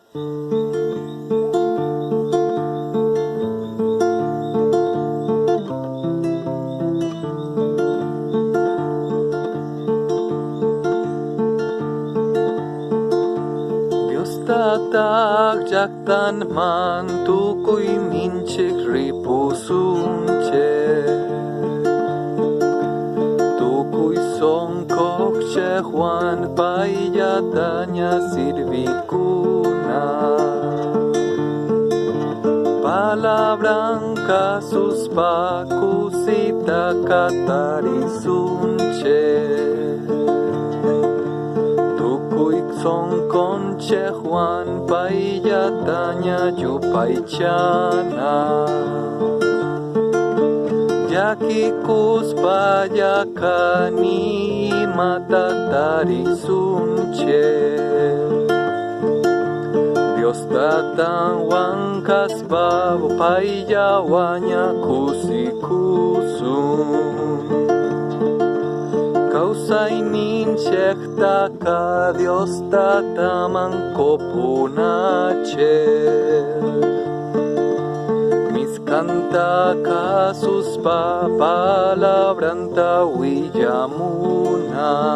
Dios tatak jaktan man tukuy minchik ripusunche tukuy songkok che Juan payatanya sirvikuna palabranca sus pakusita katarisunche tukuy songkonche Juan payatanya yupaychana yakikus payakani matatarisunche Dios tatang wangkas babu payawanya kusikusun Kausay ninchektaka Dios tatamang kopunache Miskantaka sus palabranta willamuna